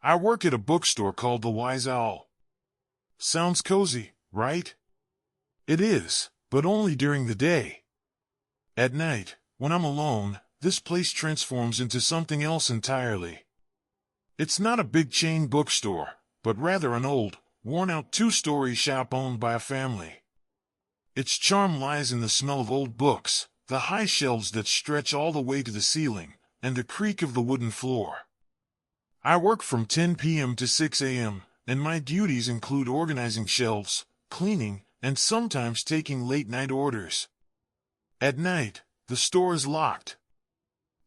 I work at a bookstore called the Wise Owl. Sounds cozy, right? It is, but only during the day. At night, when I'm alone, this place transforms into something else entirely. It's not a big chain bookstore, but rather an old, worn-out two-story shop owned by a family. Its charm lies in the smell of old books, the high shelves that stretch all the way to the ceiling, and the creak of the wooden floor. I work from 10 p.m. to 6 a.m., and my duties include organizing shelves, cleaning, and sometimes taking late-night orders. At night, the store is locked.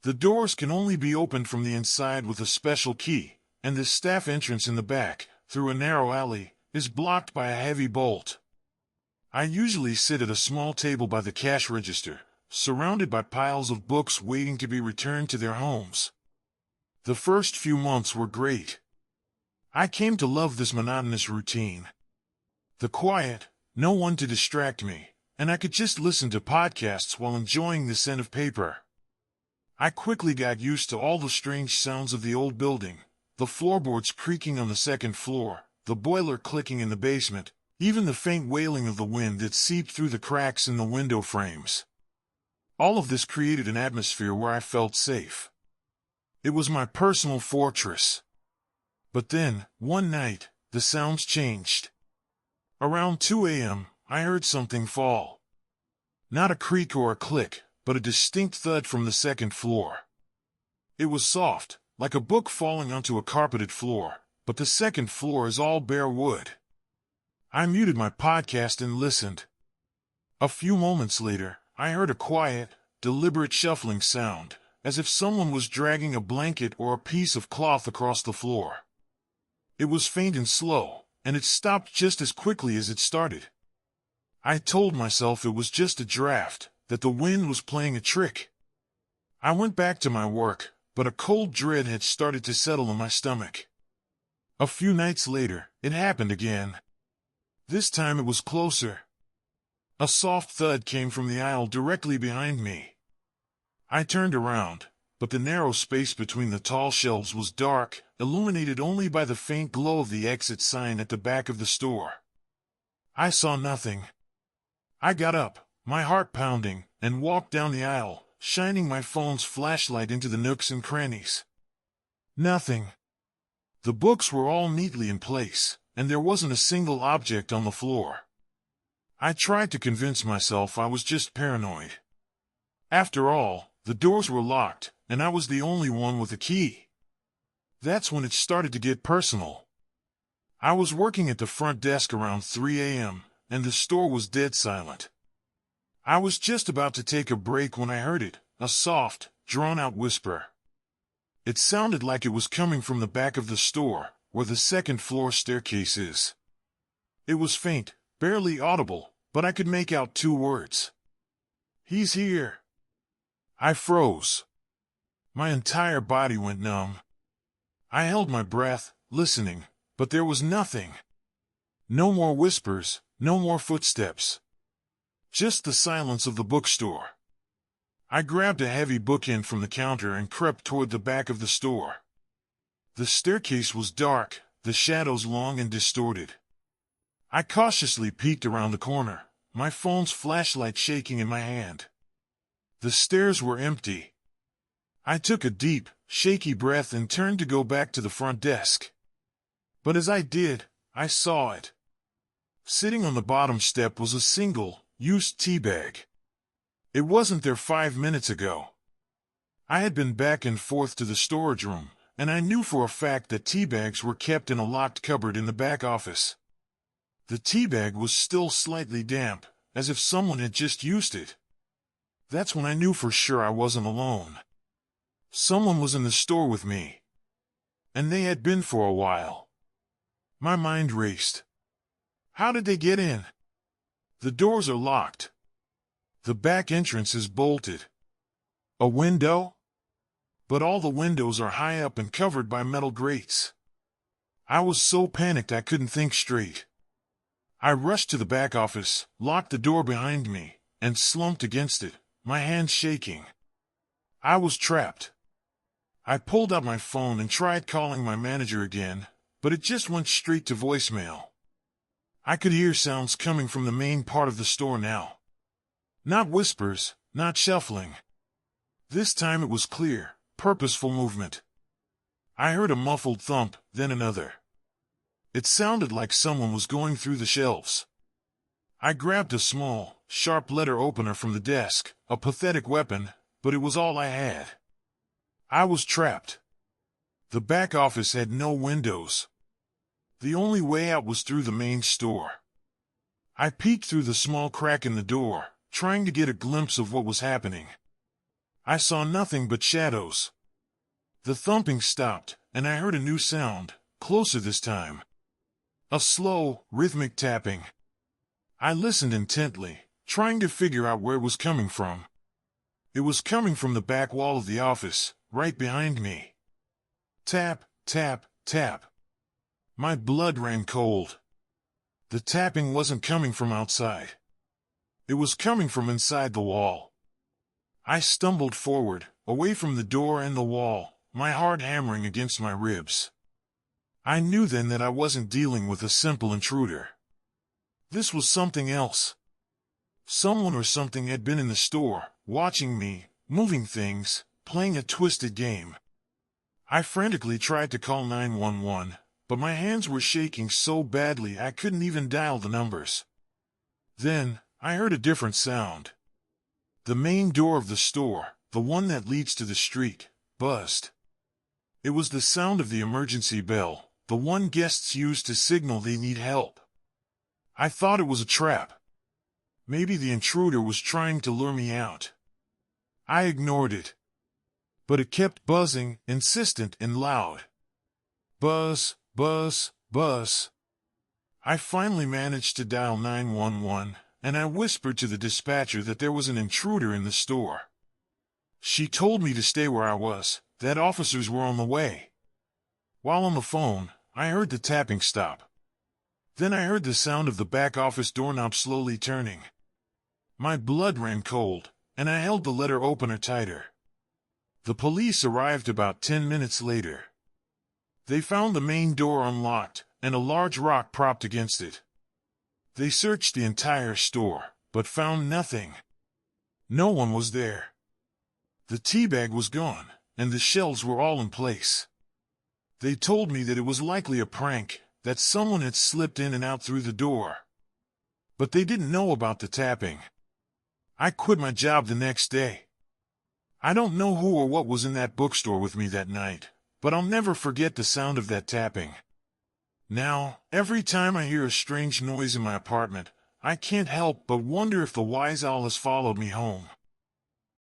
The doors can only be opened from the inside with a special key, and the staff entrance in the back, through a narrow alley, is blocked by a heavy bolt. I usually sit at a small table by the cash register, surrounded by piles of books waiting to be returned to their homes. The first few months were great. I came to love this monotonous routine. The quiet, no one to distract me, and I could just listen to podcasts while enjoying the scent of paper. I quickly got used to all the strange sounds of the old building, the floorboards creaking on the second floor, the boiler clicking in the basement, even the faint wailing of the wind that seeped through the cracks in the window frames. All of this created an atmosphere where I felt safe. It was my personal fortress. But then, one night, the sounds changed. Around 2 a.m., I heard something fall. Not a creak or a click, but a distinct thud from the second floor. It was soft, like a book falling onto a carpeted floor, but the second floor is all bare wood. I muted my podcast and listened. A few moments later, I heard a quiet, deliberate shuffling sound, as if someone was dragging a blanket or a piece of cloth across the floor. It was faint and slow, and it stopped just as quickly as it started. I told myself it was just a draft, that the wind was playing a trick. I went back to my work, but a cold dread had started to settle in my stomach. A few nights later, it happened again. This time it was closer. A soft thud came from the aisle directly behind me. I turned around, but the narrow space between the tall shelves was dark, illuminated only by the faint glow of the exit sign at the back of the store. I saw nothing. I got up, my heart pounding, and walked down the aisle, shining my phone's flashlight into the nooks and crannies. Nothing. The books were all neatly in place, and there wasn't a single object on the floor. I tried to convince myself I was just paranoid. After all, the doors were locked, and I was the only one with a key. That's when it started to get personal. I was working at the front desk around 3 a.m., and the store was dead silent. I was just about to take a break when I heard it, a soft, drawn-out whisper. It sounded like it was coming from the back of the store, where the second-floor staircase is. It was faint, barely audible, but I could make out 2 words. "He's here." I froze. My entire body went numb. I held my breath, listening, but there was nothing. No more whispers, no more footsteps. Just the silence of the bookstore. I grabbed a heavy bookend from the counter and crept toward the back of the store. The staircase was dark, the shadows long and distorted. I cautiously peeked around the corner, my phone's flashlight shaking in my hand. The stairs were empty. I took a deep, shaky breath and turned to go back to the front desk. But as I did, I saw it. Sitting on the bottom step was a single, used tea bag. It wasn't there 5 minutes ago. I had been back and forth to the storage room, and I knew for a fact that tea bags were kept in a locked cupboard in the back office. The tea bag was still slightly damp, as if someone had just used it. That's when I knew for sure I wasn't alone. Someone was in the store with me. And they had been for a while. My mind raced. How did they get in? The doors are locked. The back entrance is bolted. A window? But all the windows are high up and covered by metal grates. I was so panicked I couldn't think straight. I rushed to the back office, locked the door behind me, and slumped against it, my hands shaking. I was trapped. I pulled out my phone and tried calling my manager again, but it just went straight to voicemail. I could hear sounds coming from the main part of the store now. Not whispers, not shuffling. This time it was clear, purposeful movement. I heard a muffled thump, then another. It sounded like someone was going through the shelves. I grabbed a small, sharp letter opener from the desk, a pathetic weapon, but it was all I had. I was trapped. The back office had no windows. The only way out was through the main store. I peeked through the small crack in the door, trying to get a glimpse of what was happening. I saw nothing but shadows. The thumping stopped, and I heard a new sound, closer this time. A slow, rhythmic tapping. I listened intently, trying to figure out where it was coming from. It was coming from the back wall of the office, right behind me. Tap, tap, tap. My blood ran cold. The tapping wasn't coming from outside. It was coming from inside the wall. I stumbled forward, away from the door and the wall, my heart hammering against my ribs. I knew then that I wasn't dealing with a simple intruder. This was something else. Someone or something had been in the store, watching me, moving things, playing a twisted game. I frantically tried to call 911, but my hands were shaking so badly I couldn't even dial the numbers. Then, I heard a different sound. The main door of the store, the one that leads to the street, buzzed. It was the sound of the emergency bell, the one guests use to signal they need help. I thought it was a trap. Maybe the intruder was trying to lure me out. I ignored it. But it kept buzzing, insistent and loud. Buzz, buzz, buzz. I finally managed to dial 911, and I whispered to the dispatcher that there was an intruder in the store. She told me to stay where I was, that officers were on the way. While on the phone, I heard the tapping stop. Then I heard the sound of the back office doorknob slowly turning. My blood ran cold, and I held the letter opener tighter. The police arrived about 10 minutes later. They found the main door unlocked, and a large rock propped against it. They searched the entire store, but found nothing. No one was there. The tea bag was gone, and the shelves were all in place. They told me that it was likely a prank, that someone had slipped in and out through the door. But they didn't know about the tapping. I quit my job the next day. I don't know who or what was in that bookstore with me that night, but I'll never forget the sound of that tapping. Now, every time I hear a strange noise in my apartment, I can't help but wonder if the wise owl has followed me home.